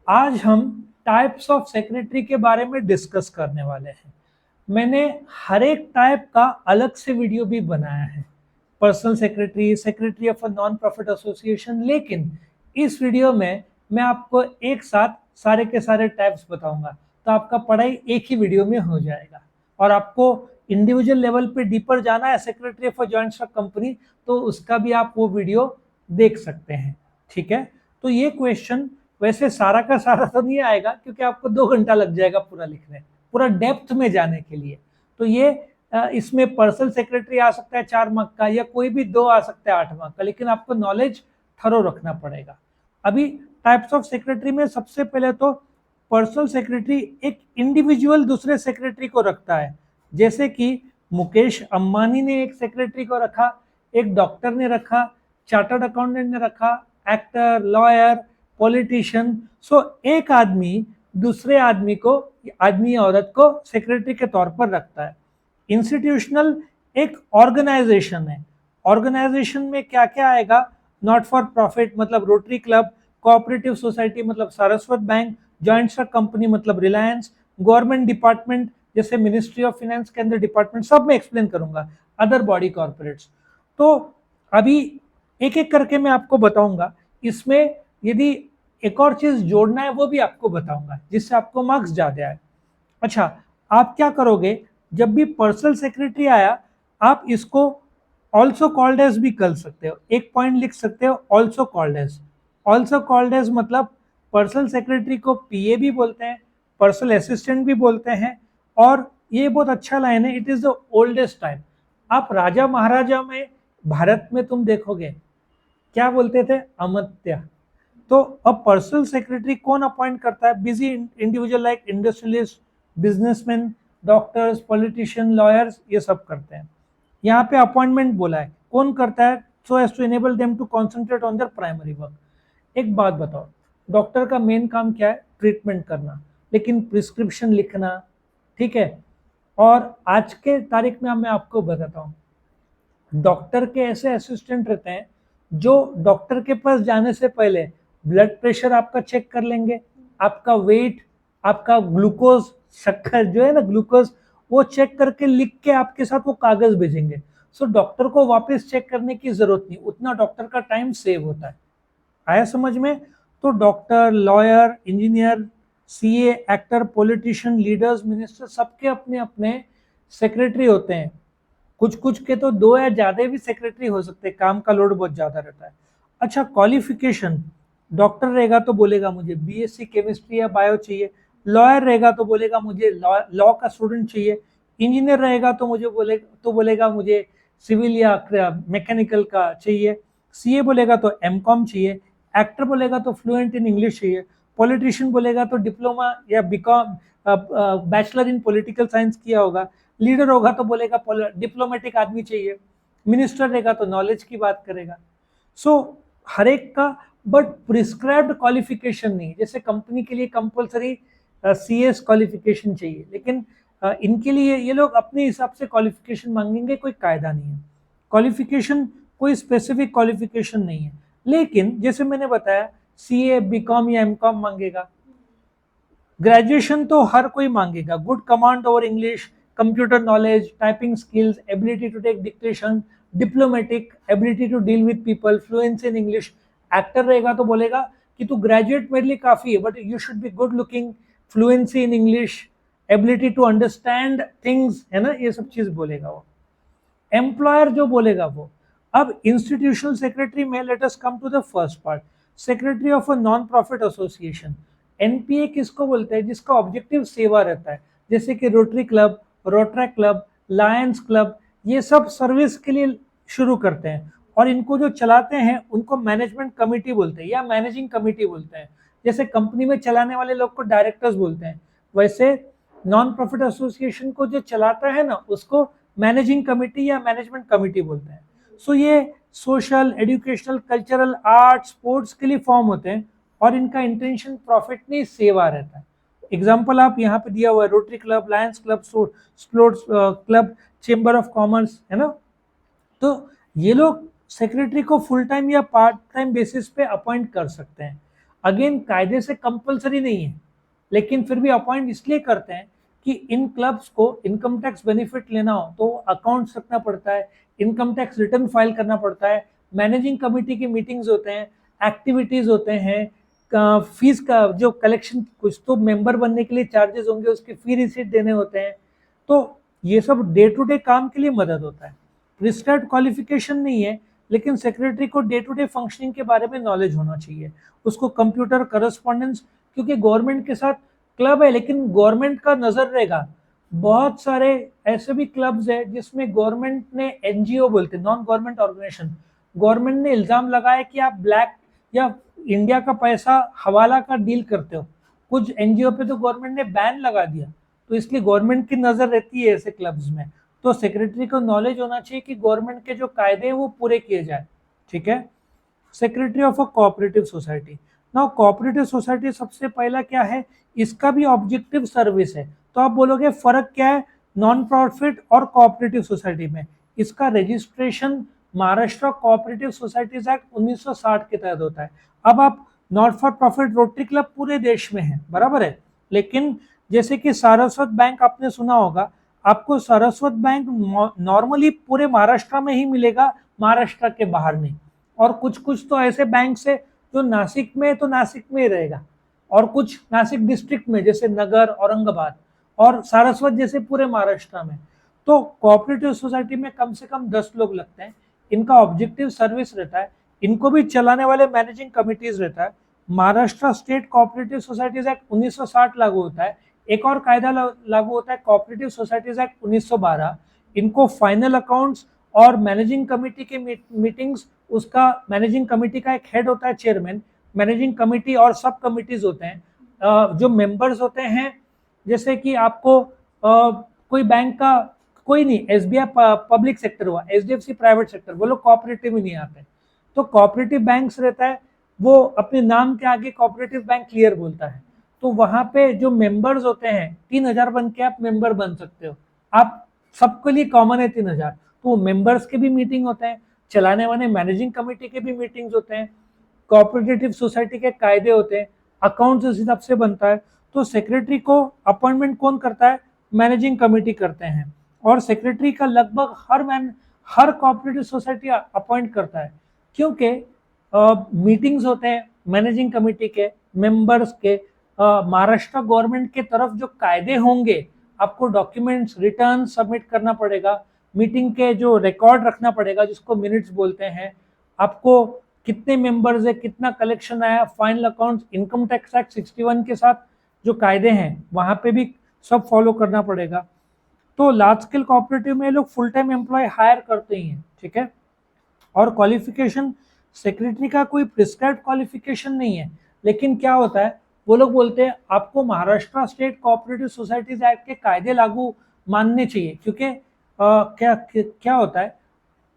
आज हम types of secretary के बारे में डिस्कस करने वाले हैं। मैंने हर एक टाइप का अलग से वीडियो भी बनाया है, personal secretary, secretary of a non profit association, लेकिन इस वीडियो में मैं आपको एक साथ सारे के सारे टाइप्स बताऊंगा, तो आपका पढ़ाई एक ही वीडियो में हो जाएगा। और आपको इंडिविजुअल लेवल पे डीपर जाना है secretary of a joint stock company, तो उसका भी आप वो वीडियो देख सकते हैं। ठीक है, तो ये क्वेश्चन वैसे सारा का सारा तो नहीं आएगा, क्योंकि आपको 2 घंटा लग जाएगा पूरा लिखने, पूरा डेप्थ में जाने के लिए। तो ये इसमें पर्सनल सेक्रेटरी आ सकता है 4 मार्क का, या कोई भी 2 आ सकता है 8 मार्क का, लेकिन आपको नॉलेज थरो रखना पड़ेगा। अभी टाइप्स ऑफ सेक्रेटरी में सबसे पहले तो पर्सनल सेक्रेटरी एक इंडिविजुअल दूसरे सेक्रेटरी को रखता है। जैसे कि मुकेश अंबानी ने एक सेक्रेटरी को रखा, एक डॉक्टर ने रखा, चार्टर्ड अकाउंटेंट ने रखा, एक्टर, लॉयर, पॉलिटिशियन। सो एक आदमी दूसरे आदमी को, आदमी या औरत को सेक्रेटरी के तौर पर रखता है। इंस्टीट्यूशनल एक ऑर्गेनाइजेशन है। ऑर्गेनाइजेशन में क्या क्या आएगा? नॉट फॉर प्रॉफिट मतलब रोटरी क्लब, कोऑपरेटिव सोसाइटी मतलब Saraswat bank, joint stock company मतलब रिलायंस, गवर्नमेंट डिपार्टमेंट जैसे मिनिस्ट्री ऑफ फाइनेंस के अंदर डिपार्टमेंट, सब मैं एक्सप्लेन करूंगा, अदर बॉडी कॉर्पोरेट्स। तो अभी एक एक करके मैं आपको बताऊंगा। इसमें यदि एक और चीज जोड़ना है वो भी आपको बताऊंगा, जिससे आपको मार्क्स ज्यादा आए। अच्छा, आप क्या करोगे? जब भी पर्सनल सेक्रेटरी आया, आप इसको ऑल्सो कॉल्ड एज भी कर सकते हो, एक पॉइंट लिख सकते हो, also called as. Also called as मतलब पर्सनल सेक्रेटरी को पीए भी बोलते हैं, पर्सनल असिस्टेंट भी बोलते हैं। और ये बहुत अच्छा लाइन है, it is the oldest time. आप राजा महाराजा में, भारत में तुम देखोगे क्या बोलते थे? अमत्या। तो अब पर्सनल सेक्रेटरी कौन अपॉइंट करता है? Busy individual like industrialist, businessman, doctors, politician, lawyers, ये सब करते हैं। यहाँ पे अपॉइंटमेंट बोला है, कौन करता है? So as to enable them to concentrate on their primary work. एक बात बताओ, डॉक्टर का मेन काम क्या है? ट्रीटमेंट करना, लेकिन प्रिस्क्रिप्शन लिखना, ठीक है। और आज के तारीख में मैं आपको बताता हूँ, डॉक्टर के ऐसे असिस्टेंट रहते हैं जो डॉक्टर के पास जाने से पहले ब्लड प्रेशर आपका चेक कर लेंगे, आपका वेट, आपका ग्लूकोज, शक्कर जो है ना, ग्लूकोज, वो चेक करके लिख के आपके साथ वो कागज भेजेंगे। सो डॉक्टर को वापस चेक करने की जरूरत नहीं, उतना डॉक्टर का टाइम सेव होता है। आया समझ में? तो doctor, lawyer, engineer, CA, actor, politician, leaders, minister, सबके अपने अपने सेक्रेटरी होते हैं। कुछ कुछ के तो 2 या ज्यादा भी सेक्रेटरी हो सकते हैं, काम का लोड बहुत ज्यादा रहता है। अच्छा, क्वालिफिकेशन, डॉक्टर रहेगा तो बोलेगा मुझे बीएससी केमिस्ट्री या बायो चाहिए, लॉयर रहेगा तो बोलेगा मुझे लॉ का स्टूडेंट चाहिए, इंजीनियर रहेगा तो बोलेगा मुझे सिविल या मैकेनिकल का चाहिए, सीए बोलेगा तो एमकॉम चाहिए, एक्टर बोलेगा तो फ्लुएंट इन इंग्लिश चाहिए, पॉलिटिशियन बोलेगा तो डिप्लोमा या BCom, bachelor in political science किया होगा, लीडर होगा तो बोलेगा डिप्लोमेटिक आदमी चाहिए, मिनिस्टर रहेगा तो नॉलेज की बात करेगा। सो हर एक का, बट प्रिस्क्राइब्ड क्वालिफिकेशन नहीं। जैसे कंपनी के लिए कंपलसरी सीएस क्वालिफिकेशन चाहिए, लेकिन इनके लिए ये लोग अपने हिसाब से क्वालिफिकेशन मांगेंगे, कोई कायदा नहीं है। क्वालिफिकेशन कोई स्पेसिफिक क्वालिफिकेशन नहीं है, लेकिन जैसे मैंने बताया, सीए, बीकॉम या एमकॉम मांगेगा। ग्रेजुएशन तो हर कोई मांगेगा, good command over English, computer knowledge, typing skills, ability to take dictation, diplomatic, ability to deal with people, fluency in English. Actor रहेगा तो बोलेगा कि तू ग्रेजुएट मेरे लिए काफी है, but you should be good looking, fluency in English, ability to understand things, है ना, ये सब चीज बोलेगा वो। एम्प्लॉयर जो बोलेगा वो। अब इंस्टीट्यूशनल सेक्रेटरी में let us come to the first part, secretary of a non profit association. NPA किसको बोलते हैं? जिसका ऑब्जेक्टिव सेवा रहता है, जैसे कि rotary club, rotaract club, lions club, ये सब सर्विस के लिए शुरू करते हैं, और इनको जो चलाते हैं उनको मैनेजमेंट कमिटी बोलते हैं या मैनेजिंग कमिटी बोलते हैं। जैसे कंपनी में चलाने वाले लोग को डायरेक्टर्स बोलते हैं, वैसे नॉन प्रॉफिट एसोसिएशन को जो चलाता है ना, उसको मैनेजिंग कमिटी या मैनेजमेंट कमिटी बोलते हैं। सो ये social, educational, cultural, art, sports के लिए फॉर्म होते हैं, और इनका इंटेंशन प्रॉफिट नहीं सेवा रहता है। एग्जाम्पल आप यहाँ पे दिया हुआ है, rotary club, lions club, sports club, chamber of commerce, है ना। तो ये लोग सेक्रेटरी को फुल टाइम या पार्ट टाइम बेसिस पे अपॉइंट कर सकते हैं। अगेन कायदे से कंपलसरी नहीं है, लेकिन फिर भी अपॉइंट इसलिए करते हैं कि इन क्लब्स को इनकम टैक्स बेनिफिट लेना हो तो अकाउंट्स रखना पड़ता है, इनकम टैक्स रिटर्न फाइल करना पड़ता है, मैनेजिंग कमेटी की मीटिंग्स होते हैं, एक्टिविटीज होते हैं, फीस का जो कलेक्शन, कुछ तो मेंबर बनने के लिए चार्जेस होंगे, उसके फी रिसीट देने होते हैं। तो ये सब डे टू डे काम के लिए मदद होता है। प्रिस्क्राइब्ड क्वालिफिकेशन नहीं है, लेकिन सेक्रेटरी को डे टू डे फंक्शनिंग के बारे में नॉलेज होना चाहिए। उसको कंप्यूटर करस्पॉन्डेंस, क्योंकि गवर्नमेंट के साथ क्लब है लेकिन गवर्नमेंट का नजर रहेगा। बहुत सारे ऐसे भी क्लब्स है जिसमें गवर्नमेंट ने, एनजीओ बोलते हैं, नॉन गवर्नमेंट ऑर्गेनाइजेशन, गवर्नमेंट ने इल्जाम लगाया कि आप ब्लैक या इंडिया का पैसा हवाला का डील करते हो। कुछ एनजीओ पे तो गवर्नमेंट ने बैन लगा दिया, तो इसलिए गवर्नमेंट की नजर रहती है ऐसे क्लब्स में। तो सेक्रेटरी को नॉलेज होना चाहिए कि गवर्नमेंट के जो कायदे हैं वो पूरे किए जाए। ठीक है। Secretary of a cooperative society. Now cooperative society सबसे पहला क्या है, इसका भी ऑब्जेक्टिव सर्विस है। तो आप बोलोगे फर्क क्या है नॉन प्रॉफिट और कोऑपरेटिव सोसाइटी में? इसका registration Maharashtra cooperative societies act 1960 के तहत होता है। अब आप not for profit rotary club पूरे देश में है, बराबर है, लेकिन जैसे कि सारस्वत बैंक आपने सुना होगा, आपको सारस्वत बैंक नॉर्मली पूरे महाराष्ट्र में ही मिलेगा, महाराष्ट्र के बाहर नहीं। और कुछ कुछ तो ऐसे बैंक है जो नासिक में, तो नासिक में ही रहेगा, और कुछ नासिक डिस्ट्रिक्ट में जैसे नगर, औरंगाबाद, और सारस्वत जैसे पूरे महाराष्ट्र में। तो कोऑपरेटिव सोसाइटी में कम से कम 10 लोग लगते हैं। इनका ऑब्जेक्टिव सर्विस रहता है, इनको भी चलाने वाले मैनेजिंग कमिटीज रहता है। Maharashtra state cooperative societies act 1960 लागू होता है। एक और कायदा लागू होता है कोऑपरेटिव सोसाइटीज एक्ट 1912। इनको फाइनल अकाउंट्स और मैनेजिंग कमेटी की मीटिंग्स, उसका मैनेजिंग कमेटी का एक हेड होता है, चेयरमैन, मैनेजिंग कमेटी और सब कमिटीज होते हैं। जो मेंबर्स होते हैं, जैसे कि आपको कोई बैंक का, कोई नहीं, एसबीआई पब्लिक सेक्टर हुआ, एचडीएफसी प्राइवेट सेक्टर, वो लोग कोऑपरेटिव ही नहीं आते। तो कोऑपरेटिव बैंक्स रहता है, वो अपने नाम के आगे कोऑपरेटिव बैंक क्लियर बोलता है। तो वहां पे जो मेंबर्स होते हैं, 3000 बन के आप मेंबर बन सकते हो। आप सबके लिए कॉमन है 3000। तो मेंबर्स के भी मीटिंग होते हैं, चलाने वाले मैनेजिंग कमेटी के भी मीटिंग्स होते हैं, कोऑपरेटिव सोसाइटी के कायदे होते हैं, अकाउंट्स इस हिसाब से बनता है। तो सेक्रेटरी को अपॉइंटमेंट कौन करता है? मैनेजिंग कमेटी करते हैं। और सेक्रेटरी का लगभग हर कोऑपरेटिव सोसाइटी अपॉइंट करता है, क्योंकि मीटिंग्स होते हैं मैनेजिंग कमेटी के, मेंबर्स के, महाराष्ट्र गवर्नमेंट के तरफ जो कायदे होंगे, आपको डॉक्यूमेंट्स रिटर्न सबमिट करना पड़ेगा, मीटिंग के जो रिकॉर्ड रखना पड़ेगा जिसको मिनट्स बोलते हैं, आपको कितने मेंबर्स है, कितना कलेक्शन आया, final accounts, income tax act 61 के साथ जो कायदे हैं वहां पे भी सब फॉलो करना पड़ेगा। तो लार्ज स्केल कोऑपरेटिव में लोग फुल टाइम एम्प्लॉय हायर करते ही हैं। ठीक है। और क्वालिफिकेशन, सेक्रेटरी का कोई प्रिस्क्राइब्ड क्वालिफिकेशन नहीं है, लेकिन क्या होता है, वो लोग बोलते हैं आपको Maharashtra state cooperative societies act के कायदे लागू मानने चाहिए, क्योंकि क्या होता है,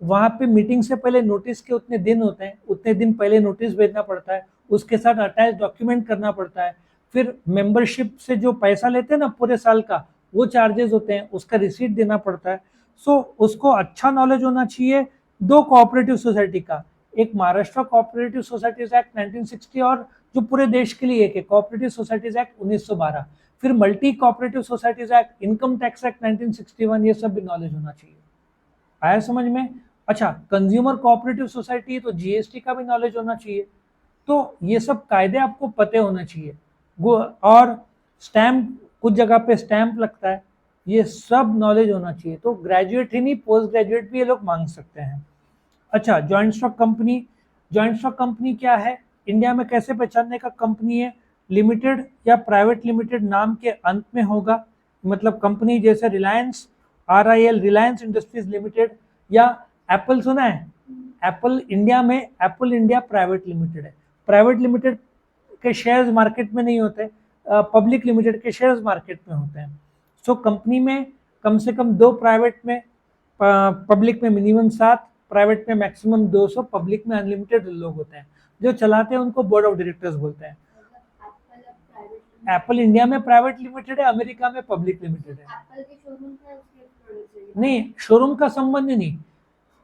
वहाँ पे मीटिंग से पहले नोटिस के उतने दिन होते हैं, उतने दिन पहले नोटिस भेजना पड़ता है, उसके साथ अटैच डॉक्यूमेंट करना पड़ता है, फिर मेंबरशिप से जो पैसा लेते हैं ना पूरे साल का, वो चार्जेस होते हैं, उसका रिसीट देना पड़ता है। सो उसको अच्छा नॉलेज होना चाहिए दो कोऑपरेटिव सोसाइटी का, एक महाराष्ट्र कोऑपरेटिव सोसाइटीज एक्ट 1960 और जो पूरे देश के लिए एक है कोऑपरेटिव सोसाइटीज एक्ट 1912, फिर multi cooperative societies act, income tax act 1961, ये सब भी नॉलेज होना चाहिए। आया समझ में? अच्छा, कंज्यूमर कोऑपरेटिव सोसाइटी है तो जीएसटी का भी नॉलेज होना चाहिए। तो ये सब कायदे आपको पते होने चाहिए। और स्टैम्प, कुछ जगह पे स्टैम्प लगता है, ये सब नॉलेज होना चाहिए। तो ग्रेजुएट ही नहीं, पोस्ट ग्रेजुएट भी ये लोग मांग सकते हैं। अच्छा, joint stock company. Joint stock company क्या है, इंडिया में कैसे पहचानने का? कंपनी है लिमिटेड या प्राइवेट लिमिटेड नाम के अंत में होगा, मतलब कंपनी जैसे Reliance, RIL, Reliance industries limited, या एप्पल सुना है, एप्पल इंडिया में एप्पल इंडिया प्राइवेट लिमिटेड है। प्राइवेट लिमिटेड के शेयर्स मार्केट में नहीं होते, पब्लिक लिमिटेड के शेयर्स मार्केट में होते हैं। सो कंपनी में कम से कम 2, प्राइवेट में, पब्लिक में मिनिमम 7, प्राइवेट में मैक्सिमम 200, पब्लिक में अनलिमिटेड लोग होते हैं। जो चलाते हैं उनको बोर्ड ऑफ डायरेक्टर्स बोलते हैं। एप्पल इंडिया में प्राइवेट लिमिटेड है, अमेरिका में पब्लिक लिमिटेड है। नहीं, शोरूम का संबंध नहीं,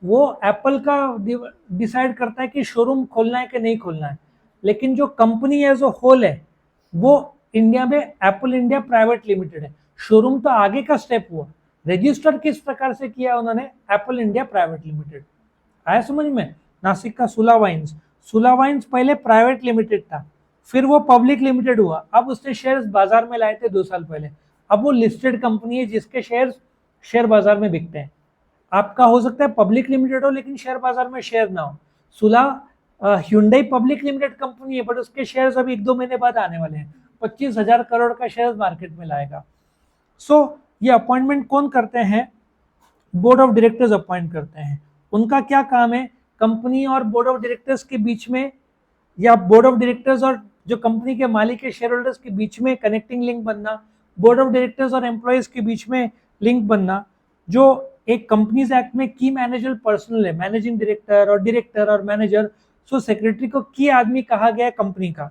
वो एप्पल का डिसाइड करता है कि शोरूम खोलना है कि नहीं खोलना है। लेकिन जो कंपनी एज अ होल है वो इंडिया में एप्पल इंडिया प्राइवेट लिमिटेड है। शोरूम तो आगे का स्टेप हुआ, रजिस्टर किस प्रकार से किया उन्होंने, एप्पल इंडिया प्राइवेट लिमिटेड। आया समझ में। नासिक का सुला वाइन्स पहले प्राइवेट लिमिटेड था, फिर वो पब्लिक लिमिटेड हुआ, अब उसने शेयर्स बाजार में लाए थे 2 साल पहले, अब वो लिस्टेड कंपनी है जिसके शेयर्स शेयर बाजार में बिकते हैं। आपका हो सकता है पब्लिक लिमिटेड हो लेकिन शेयर बाजार में शेयर ना हो। सुला ह्यूंडई पब्लिक लिमिटेड कंपनी है बट उसके शेयर्स अभी 1-2 महीने बाद आने वाले हैं, 25,000 करोड़ का शेयर मार्केट में लाएगा। सो ये अपॉइंटमेंट कौन करते हैं, बोर्ड ऑफ डायरेक्टर्स अपॉइंट करते हैं। उनका क्या काम है, कंपनी और बोर्ड ऑफ डायरेक्टर्स के बीच में, या बोर्ड ऑफ डायरेक्टर्स और जो कंपनी के मालिक के शेयर होल्डर्स के बीच में कनेक्टिंग लिंक बनना, बोर्ड ऑफ डायरेक्टर्स और एम्प्लॉयज के बीच में लिंक बनना। जो एक कंपनीज एक्ट में की मैनेजर पर्सनल है, मैनेजिंग डायरेक्टर और मैनेजर। सो सेक्रेटरी को की आदमी कहा गया है कंपनी का।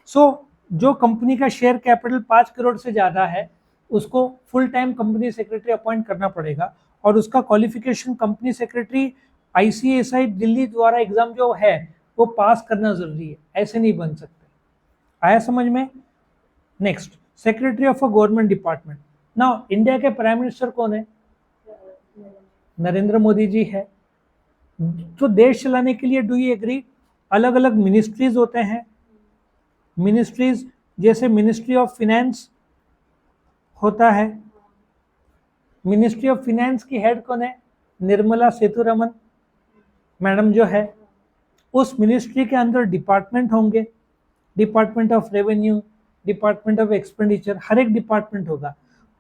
सो जो कंपनी का शेयर कैपिटल 5 करोड़ से ज्यादा है उसको full time company secretary appoint करना पड़ेगा, और उसका qualification company secretary ICSI Delhi द्वारा एग्जाम जो है वो पास करना जरूरी है, ऐसे नहीं बन सकते। आया समझ में। Next, secretary of a government department. Now India के प्राइम मिनिस्टर कौन है, नरेंद्र मोदी जी है। तो देश चलाने के लिए डू यू एग्री, अलग अलग मिनिस्ट्रीज होते हैं। मिनिस्ट्रीज जैसे मिनिस्ट्री ऑफ फिनेंस होता है, मिनिस्ट्री ऑफ फिनेंस की हेड कौन है, निर्मला सीतारमण मैडम जो है। उस मिनिस्ट्री के अंदर डिपार्टमेंट होंगे, department of revenue, department of expenditure, हर एक डिपार्टमेंट होगा।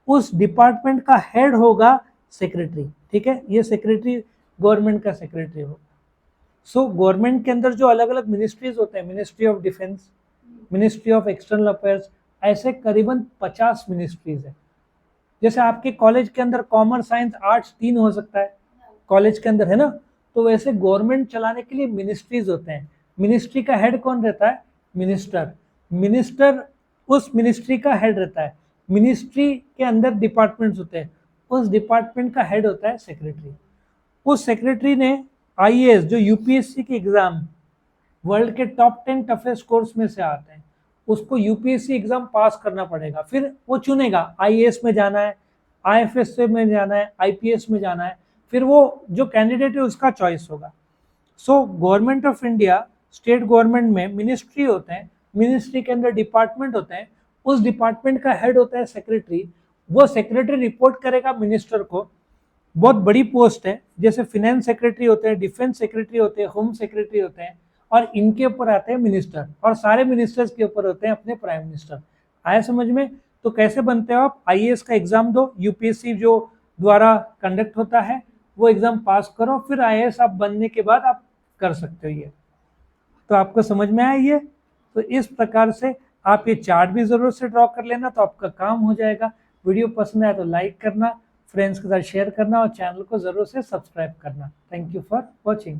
उस डिपार्टमेंट का हेड होगा सेक्रेटरी, ठीक है, ये सेक्रेटरी गवर्नमेंट का सेक्रेटरी होगा। सो गवर्नमेंट के अंदर जो अलग अलग मिनिस्ट्रीज होते हैं, ministry of defence, ministry of external affairs, ऐसे करीबन 50 मिनिस्ट्रीज है। जैसे आपके कॉलेज के अंदर कॉमर्स साइंस आर्ट्स 3 हो सकता है कॉलेज के अंदर, है ना, तो वैसे गवर्नमेंट चलाने के लिए मिनिस्ट्रीज होते हैं। मिनिस्ट्री का हेड कौन रहता है, मिनिस्टर। मिनिस्टर उस मिनिस्ट्री का हेड रहता है। मिनिस्ट्री के अंदर डिपार्टमेंट्स होते हैं, उस डिपार्टमेंट का हेड होता है सेक्रेटरी। उस सेक्रेटरी ने IAS जो UPSC के एग्जाम वर्ल्ड के टॉप 10 टफेस्ट कोर्स में से आते हैं, उसको UPSC एग्जाम पास करना पड़ेगा। फिर वो चुनेगा IAS में जाना है, IFS में जाना है, IPS में जाना है, फिर वो जो कैंडिडेट है उसका चॉइस होगा। So government of India, state government में मिनिस्ट्री होते हैं, मिनिस्ट्री के अंदर डिपार्टमेंट होते हैं, उस डिपार्टमेंट का हेड होता है सेक्रेटरी। वो सेक्रेटरी रिपोर्ट करेगा मिनिस्टर को। बहुत बड़ी पोस्ट है, जैसे फिनेंस सेक्रेटरी होते हैं, डिफेंस सेक्रेटरी होते हैं, होम सेक्रेटरी होते हैं, और इनके ऊपर आते हैं मिनिस्टर, और सारे मिनिस्टर्स के ऊपर होते हैं अपने प्राइम मिनिस्टर। आया समझ में। तो कैसे बनते हो आप, IAS का एग्जाम दो, UPSC जो द्वारा कंडक्ट होता है वो एग्जाम पास करो, फिर IAS आप बनने के बाद आप कर सकते हो ये। तो आपको समझ में आया ये। तो इस प्रकार से आप ये चार्ट भी जरूर से ड्रॉ कर लेना, तो आपका काम हो जाएगा। वीडियो पसंद आया तो लाइक करना, फ्रेंड्स के साथ शेयर करना, और चैनल को जरूर से सब्सक्राइब करना। Thank you for watching.